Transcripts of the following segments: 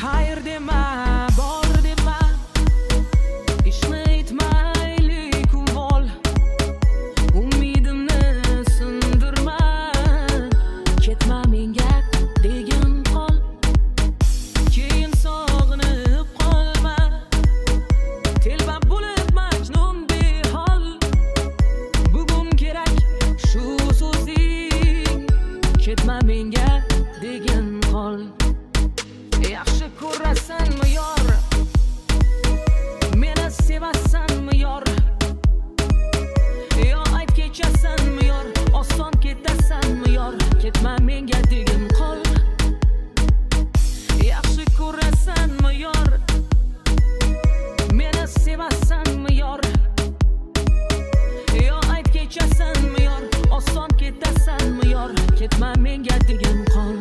Hayır dema, bor dema, ishni aytmaylik uvol. Umidimni sindirma, ketma menga degin qol. Keyin sog'inib qolma, telba bo'lib majnun behol. Bugun kerak shu so'zing, ketma menga degin qol. Yaxshi ko'rasanmi yor, meni sevasanmi yor, yo ayt kechasanmi yor, oson ketasanmi yor, ketma menga degin qol. Yaxshi ko'rasanmi yor, meni sevasanmi yor, yo ayt kechasanmi yor, oson ketasanmi yor, ketma menga degin qol.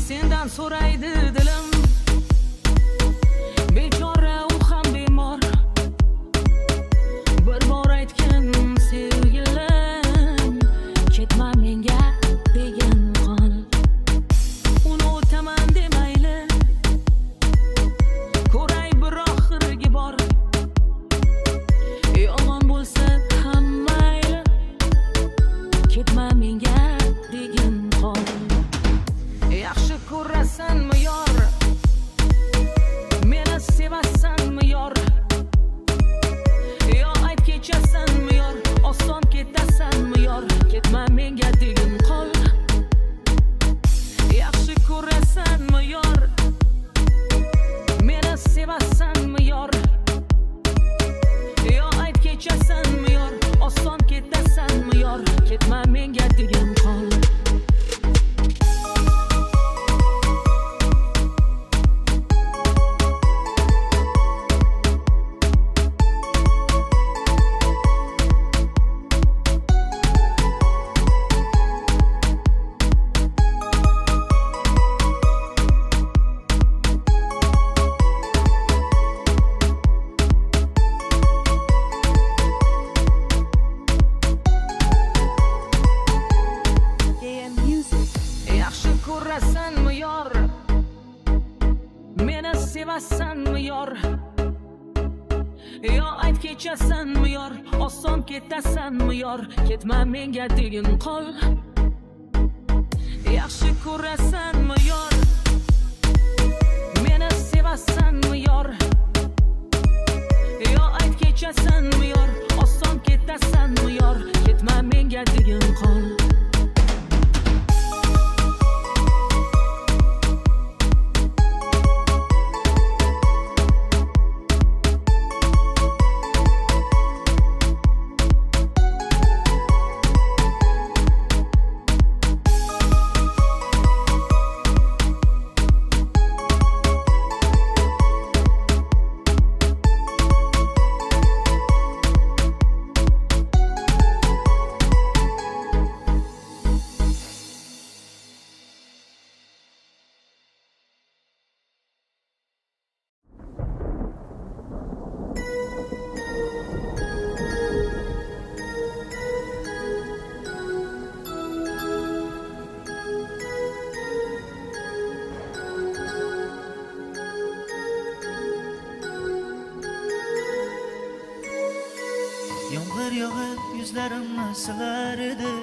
Sendan so'raydi dilim, bechora u ham bemor. Bir bor aytgin sevgilim, ketma menga degin qol. Uni o'taman demayli, ko'ray bir oxirgi bor. Yomon bo'lsa ham mayli, ketma menga degin qol. Yaxshi ko'rasanmi yor, meni sevasanmi yor, yo ayt kechasanmi yor, oson ketasanmi yor, ketma menga degin qol. Yaxshi ko'rasanmi yor, meni sevasanmi yor, yo ayt kechasanmi yor, oson ketasanmi yor, ketma menga degin qol. Yaxshi ko'rasanmi yor, meni sevasanmi yor, yo ayt kechasanmi yor, oson ketasanmi yor, ketma menga degin qol. Yaxshi ko'rasanmi yor, meni sevasanmi yor, yo ayt kechasanmi yor, oson ketasanmi yor, ketma menga degin qol. Yomg'ir yog'ib yuzlarimni silar edi,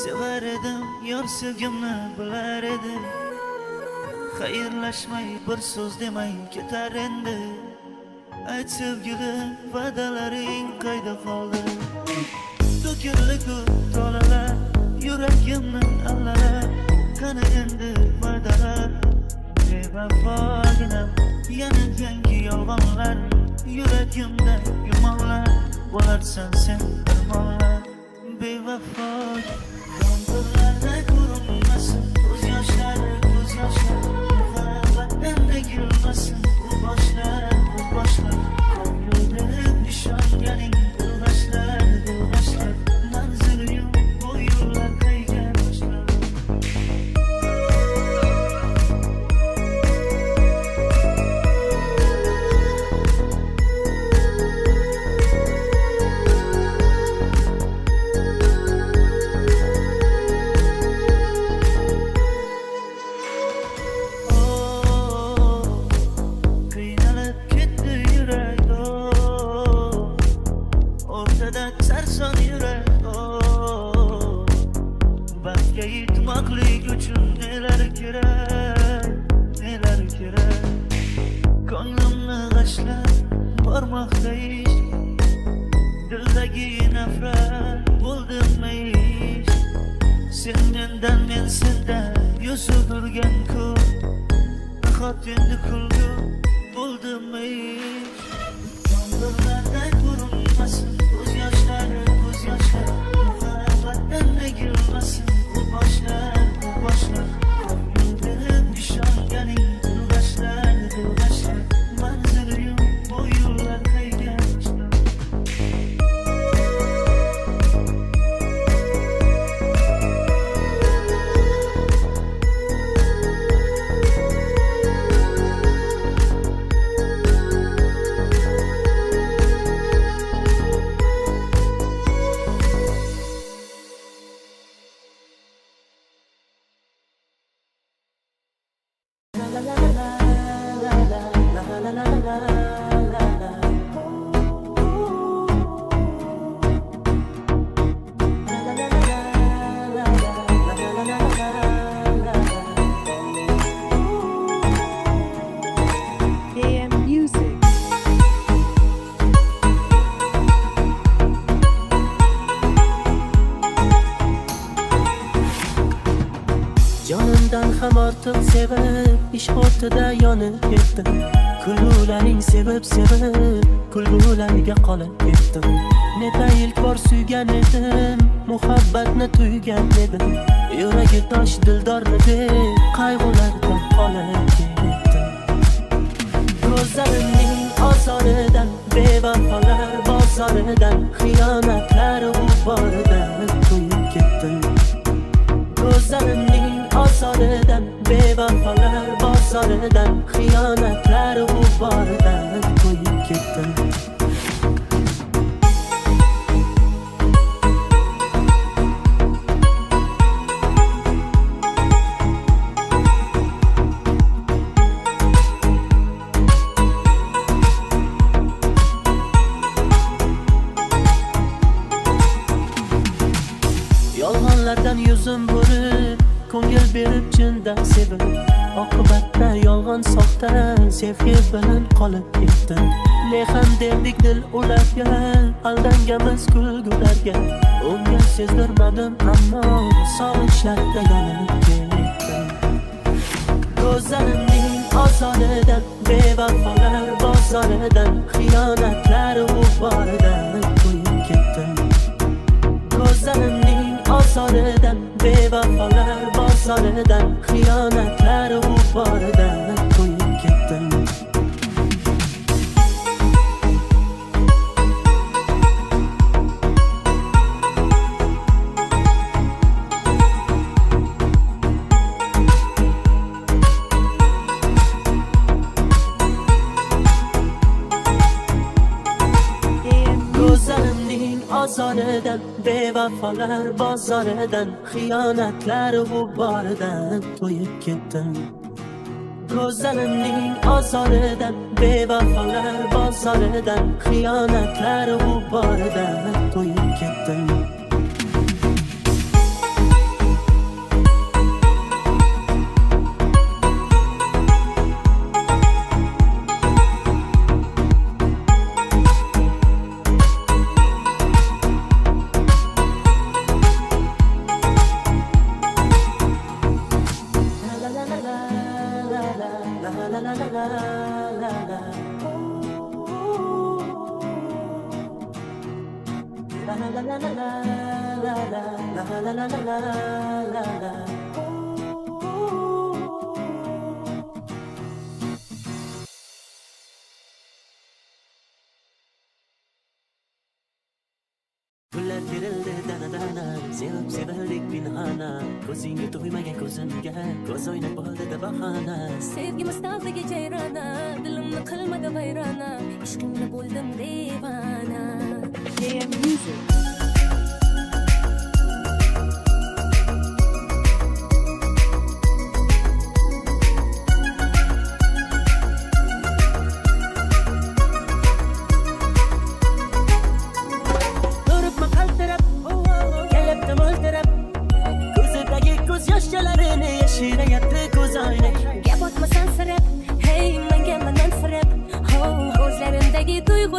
sevar edim yor sevgimni bilar edi. Xayrlashmay bir so'z demay ketar endi. Ayt sevgilim, va'dalaring qayda qoldi? To'kildi-ku tolalar, yuragimni allalar, qani endi va'dalar? Bevafoginam, yana yangi yolg'onlar, yuragimda gumonlar, bo'larsan sen armonlar. Bevafo, yomg'irlarda ko'rinmasin ko'z yoshlari, ko'z yoshlari. bormoqda ish. Dildagi nafrat bo'ldimmi ish. Sen mendan, men sendan yuz o'girgan kun. Nahot endi kulgu bo'ldimmi ish. Yomg'irlarda ko'rinmasin ko'z yoshlari, ko'z yoshlari. Muhabbatdan egilmasin bu boshlar, bu boshlar. Ko'nglimda ishonganing dilbashlar, dilbashlar. Manzilim bu yo'llar qayga ishlar. AM Music. Jonimdan ham ortiq sevib, ish ortida yonib ketdim. Kulgularing sevib, kulgulariga qolib ketdim. Neta ilk bor suygan edim, muhabbatni tuygan edim. Yuragi tosh dildorni deb, qayg'ulardan qolib ketdim. Ko'zlarimning ozoridan, bevafolar bozoridan, xiyonatlar g'uboridan to'yib ketdim. Ko'zlarimning ozoridan, bevafolar bozoridan, xiyonatlar g'uboridan to'yib ketdim. Yolg'onlardan yuzim burib, ko'ngil berib chindan sevib, oqibatda yolg'on soxta sevgi bilan qolib ketdim. Ne ham derdik dil ularga, aldanganmiz kulgularga. Unga sezdirmadim ammo sog'inchlarda yonib ketdim. Ko'zlarimning ozoridan, bevafolar bozoridan, xiyonatlar g'uboridan to'yib ketdim. Ko'zlarimning ozoridan, bevafolar bozoridan, xiyonatlar g'uboridan to'yib ketdim. Ko'zlarimning ozoridan, bevafolar bozoridan, xiyonatlar g'uboridan to'yib ketdim. Ko'zlarimning ozoridan, bevafolar bozoridan, xiyonatlar g'uboridan to'yib ketdim. Gullar terildi dana-dana, sevib sevildik pinhona. Ko'zingga to'ymagan ko'zimga, ko'z o'ynab bo'ldida bahona. Sevgimiz tavdagi jayrona, dilimni qilmadi vayrona, ishqimga bo'ldim devona. AM Music. Turibmi qaltirab, kelibdi mo'ltirab, ko'zidagi ko'z yoshlarini yashirayapti ko'z oynak. Gap otmasan sirab, hey menga manan sirab, ho, ko'zlarimdagi tuyg'u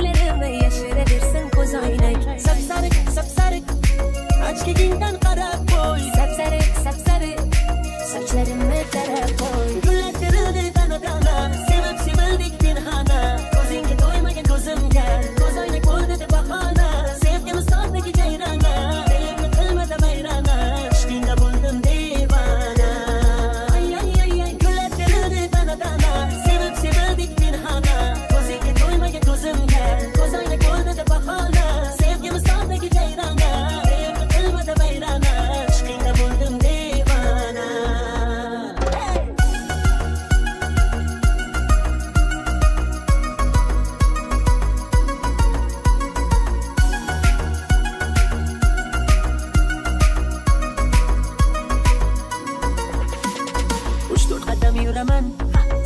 yuraman,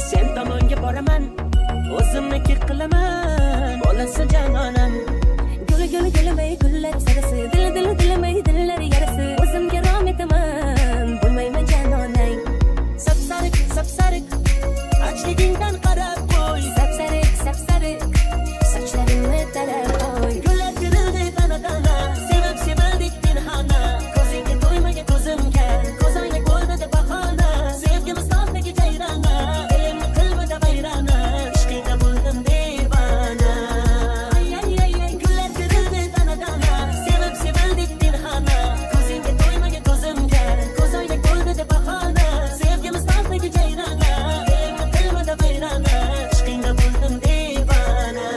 sen tomonga boraman, o'zimniki qilaman, bo'lasa janonam. Guli guli gulamay gullar sarasi, dili dilamay dillar yarasi, o'zimga rom etaman, bo'lmayman janonang. Sapsariq, ochligingdan qarab qo'y. Sapsariq, sochlarimni talab qo'y. Gullar tirildi dana, sevib sevildik pinhona. Ko'zingga to'ymagan ko'zimga, ko'zoynak bo'lmadi bahona. Sevgimiz tog'dagi jayrona, elimni qilmadi vayrona. Ishqingda bo'ldim devona. Gullar tirildi dana, sevib sevildik pinhona. Ko'zingga to'ymagan ko'zimga, ko'zoynak bo'lmadi bahona. Sevgimiz tog'dagi jayrona, elimni qilmadi vayrona. Ishqingda bo'ldim devona.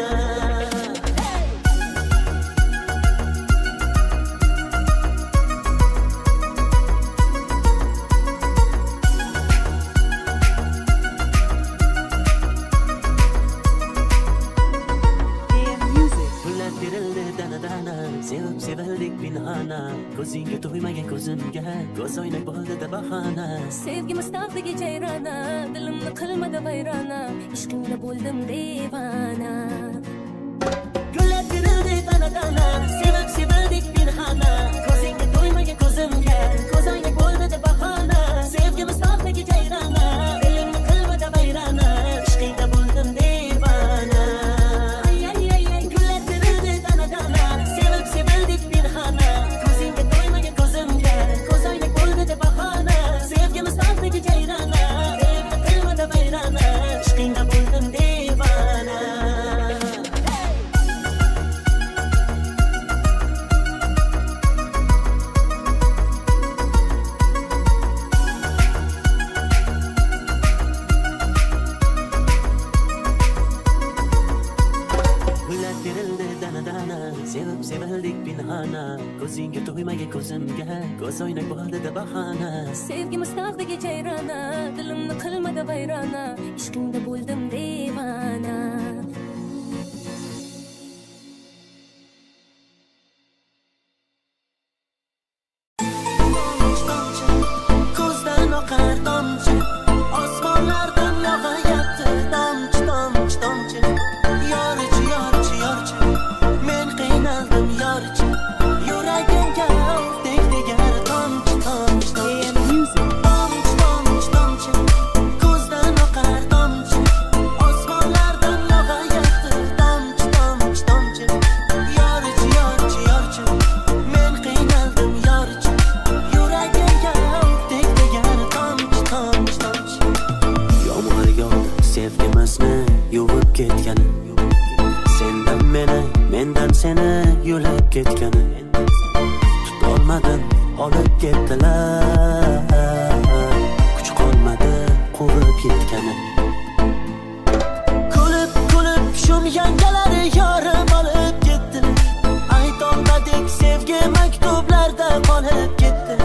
AM Music. Gullar terildi dana, sevib sevildik pinhona. Ko'zingga to'ymagan ko'zimga, ko'zoynak bo'ldi bahona. Sevgimiz tog'dagi jayrona, dilimni qilmadi vayrona, ishqingda bo'ldim devona. Gullar terildi dana, sevib sevildik pinhona. Ko'zingga to'ymagan ko'zimga, ko'zoynak bo'ldi bahona. Sevgimiz tog'dagi jayrona, elimni qilmadi vayrona. Ishqingda bo'ldim devona. Gullar terildi dana, sevib sevildik pinhona. Ko'zingga to'ymagan ko'zimga, ko'zoynak bo'ldi bahona. Sevgimiz tog'dagi jayrona, elimni qilmadi vayrona. Ishqingda bo'ldim devona. Gullar terildi dana, sevib sevildik pinhona. Ko'zingga to'ymagan ko'zimga, ko'zoynak bo'ldi bahona. Sevgimiz tog'dagi jayrona, dilimni qilmadi vayrona, ishqingda bo'ldim devona. Ko'zdan oqar tomchi, osmonlardan yog'ayapti tomchi. Yorchi, men qiynaldim yorchi. Yuragimga tegdigar tomchi. AM Music. Tomchi, ko'zdan oqar tomchi, osmonlardan yog'ayapti tomchi. Yorchi, men qiynaldim yorchi. Yuragimga tegdigar tomchi. Yomg'ir yog'di sevgimizni yuvib ketgani. Sendan meni, mendan seni yo'lab ketgani. Tutolmadim, olib ketdilar. Kuch qolmadi, quvib yetgani. Kulib shum yangalari yorim olib ketdilar. Aytolmadik sevgi maktublarda qolib ketdi.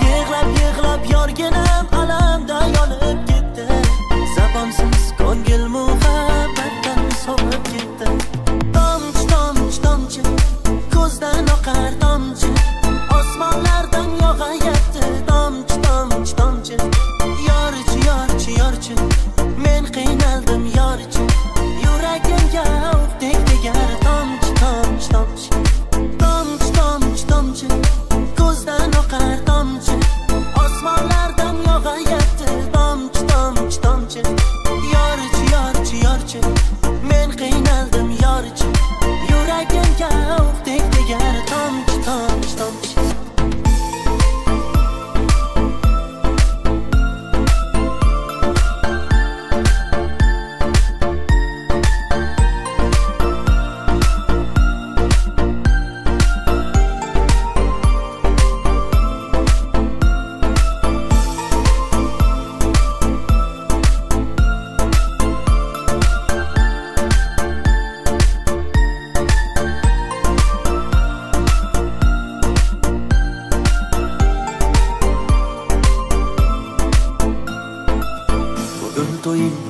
Yig'lab yorginam alamda yonib ketdi. Zabonsiz ko'ngil muhabbatdan sovib ketdi. Tomchi, ko'zdan oqar tomchi, osmonlardan yog'ayapti tomchi. Yorchi, men qiynaldim yorchi. Yuragimga tegdigar tomchi. Tomchi, ko'zdan oqar tomchi, osmonlardan yog'ayapti tomchi. Yorchi, men qiynaldim yorchi. Yuragimga tegdigar tomchi.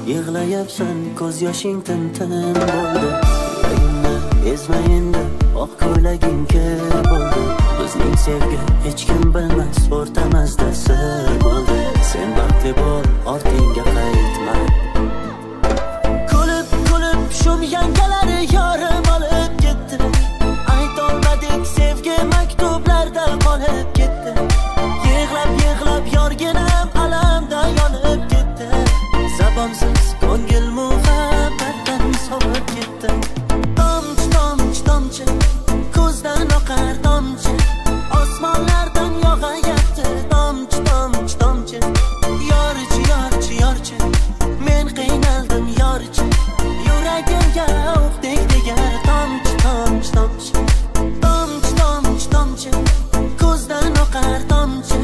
Yig'layapsan, ko'z yoshing tin bo'ldi. Yuragimni ezma endi, oq ko'ylaging kir bo'ldi. bizning sevgi hech kim bilmas, o'rtamizda sir bo'ldi. Sen baxtli bo'l, ortingga qaytma. Kulib kulib shum yangalari yorim olib ketdi. Aytolmadik sevgi maktublarda qolib ketdi. Yig'lab yig'lab yorginam alamda yonib ketdi. Zabonsiz ko'ngil muhabbatdan sovib ketdi. Tomchi tomchi tomchi ko'zdan oqar tomchi, osmonlardan yog'ayapti tomchi tomchi tomchi. Yorchi yorchi yorchi men qiynaldim yorchi, yuragimga o'qdek tegar tomchi tomchi tomchi. Tomchi tomchi tomchi ko'zdan oqar tomchi,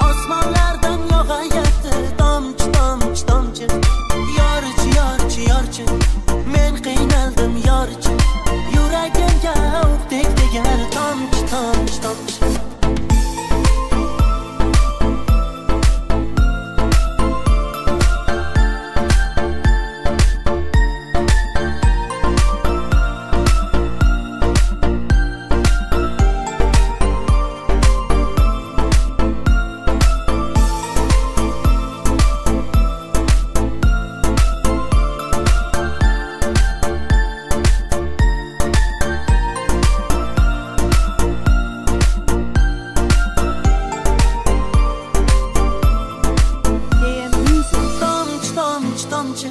osmonlardan yog'ayapti tomchi tomchi tomchi. Yorchi yorchi yorchi men qiynaldim yorchi, yuragimga o'qdek tegar tomchi tomchi tomchi. AM Music. Tomchi tomchi tomchi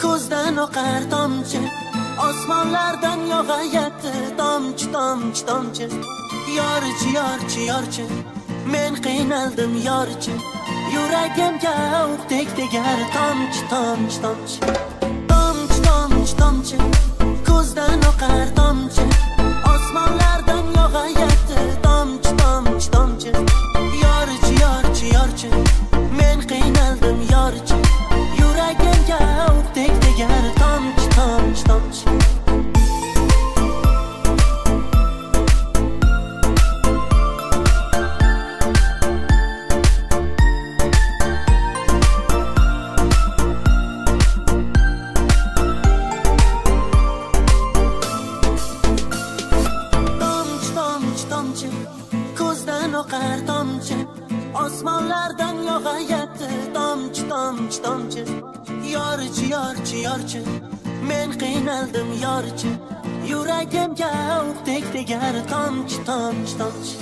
ko'zdan oqar tomchi, osmonlardan yog'ayapti tomchi tomchi tomchi. Yorchi yorchi yorchi men qiynaldim yorchi, yuragimga o'qdek tegar tomchi tomchi tomchi. Tomchi tomchi tomchi ko'zdan oqar tomchi, osmonlardan yog'ayapti tomchi tomchi tomchi. Yorchi yorchi yorchi men qiynaldim yorchi, yuragimga o'qdek tegar tomchi tomchi tomchi. Tomchi tomchi tomchi ko'zdan oqar tomchi, osmonlardan yog'ayapti tomchi tomchi tomchi. Yorchi yorchi yorchi men qiynaldim yorchi, yuragimga o'qdek tegar tomchi tomchi tomchi.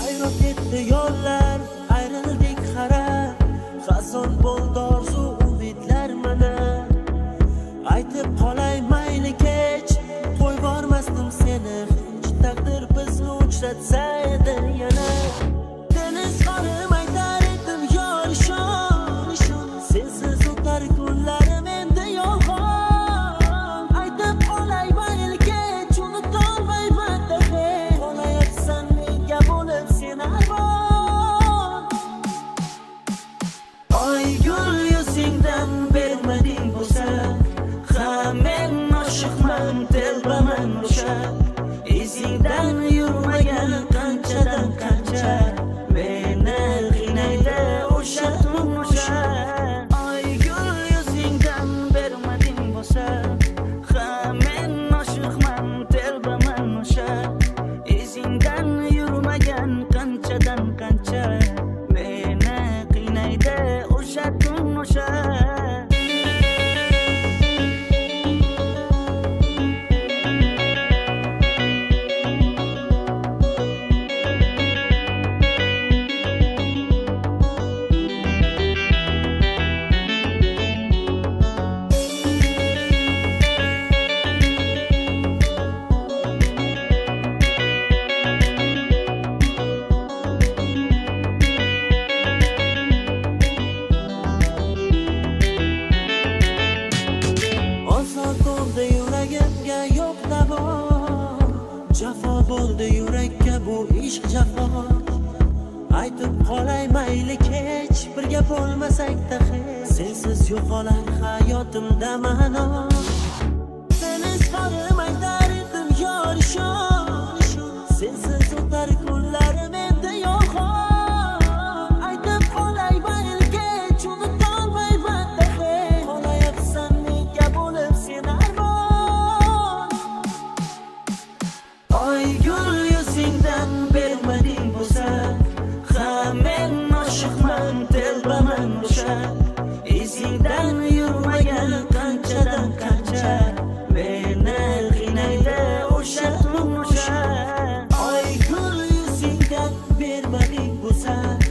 Ayrı ketdi yo'llar, ayrildik xara, xazon bo'ldi orzu umidlar mana. Aytib qolay mayli kech, qo'yvormasdim seni, hech taqdir bizni uchratsa edi yana. Deniz qorim aytar edim yor ishon ishon, sensiz o'tar kunlarim endi yolg'on. Aytib qolay mayli kech, unutolmayman dahe, qolayapsan menga bo'lib sen arbon. Oy gul yuzingdan bermading bo'lsa, ha men oshiqman telbaman o'sha. Izingdan yurmagan qanchadan qancha, meni qiynaydi o'sha tun o'sha. Oy gul yuzingdan bermading bo'lsa, ha men oshiqman telbaman o'sha. Izingdan yurmagan qanchadan qancha, meni qiynaydi o'sha tun o'sha. bo'ldi yurakka bu ishq jafo. Aytib qolay mayli kech, birga bo'lmasak dahi, sensiz yo'qolar hayotimda ma'no. Sen izhorim aytar edim yor ishon, sensiz o'tar kunlarim endi yo'qon. Aytib qolayman elga unutolmayman dahe, qolayapsan menga bo'lib sen armon. Oygul yuzingdan bermading bo'zak, ha men oshiqman telbaman o'sha. Izingdan yurmagan qanchadan qancha, meni qiynaydi o'sha o'sha. Oygul yuzingdan bermading bo'zak,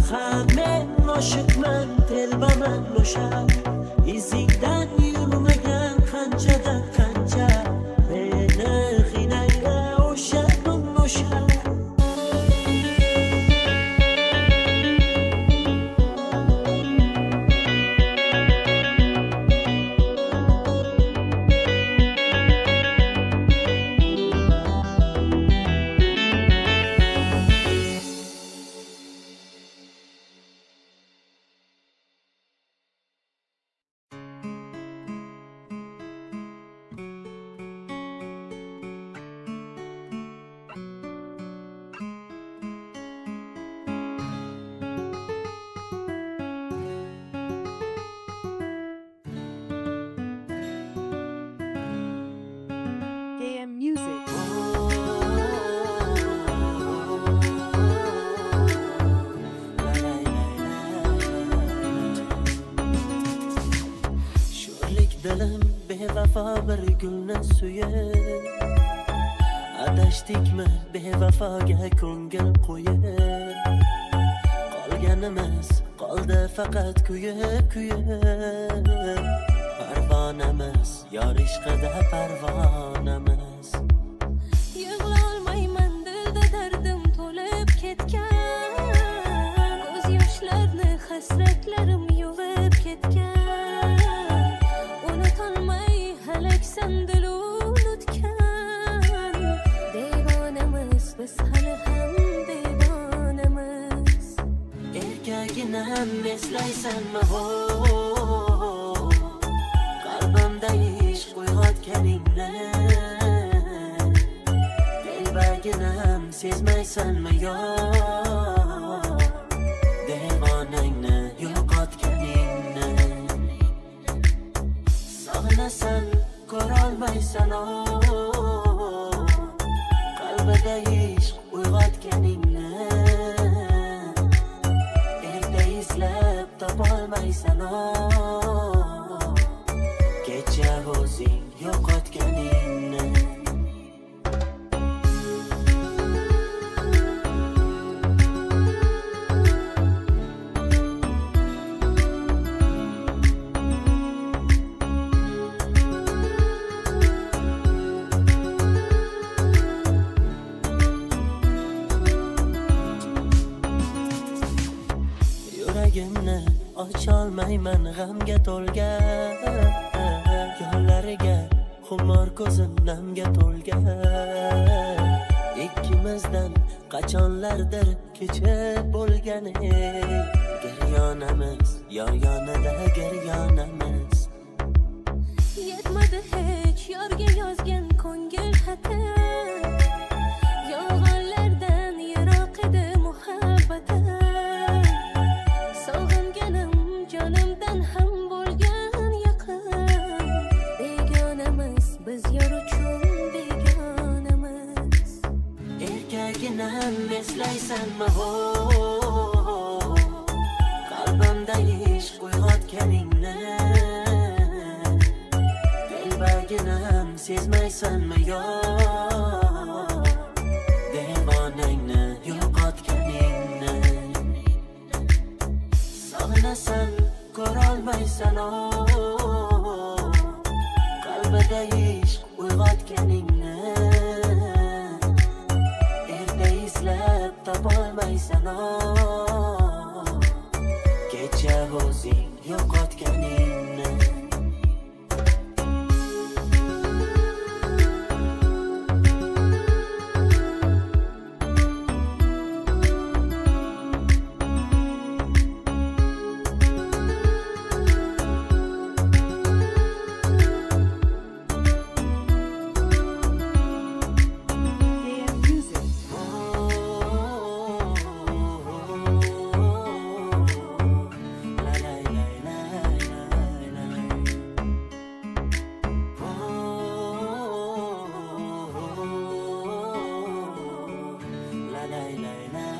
ha men oshiqman telbaman o'sha. Izingdan yurmagan qanchadan qancha, meni qiynaydi o'sha o'sha. JM Music. Sho'rlik dilim bevafo bir gulni suyib, adashdikmi bevafoga ko'ngil qo'yib. Qolganimiz qoldi faqat kuyib kuyib. Parvonamiz yor ishqida parvonamiz. Yig'lolmayman dilda dardim to'lib ketgan, ko'z yoshlarni hasratlarim yuvib ketgan. Unutolmay halaksan dil unutgan, devonamiz biz hali ham devonamiz. Erkaginam eslaysanmi ho, qalbimda ishq uyg'otganingni. Telbaginam sezmaysanmi yo, devonangni yo'qotganingni. Sog'inasan ko'rolmaysan o, qalbida ishq uyg'otganingni. Erta izlab topolmaysan o, kecha o'zing yo'qotganingni. Yuragimni ocholmayman g'amga to'lgan, yo'llariga xumor ko'zim namga to'lgan. Ikkimizdan qachonlardir kechib bo'lgan giryonamiz, yor yonida giryonamiz. Yetmadi hech yorga yozgan ko'ngil xatim, yolg'onlardan yiroq edi muhabbatim. Sog'inganim jonimdan ham bo'lgan yaqin, begonamiz biz yor uchun begonamiz. Erkaginam eslaysanmi ho, qalbimda ishq uyg'otganingni. Telbaginam sezmaysanmi yo, devonangni yo'qotganingni. Sog'inasan ko'rolmaysan o, qalbida ishq uyg'otganingni. Erta izlab topolmaysan o, kecha o'zing yo'qotganingni. La la la la la la. Oh, la la la la.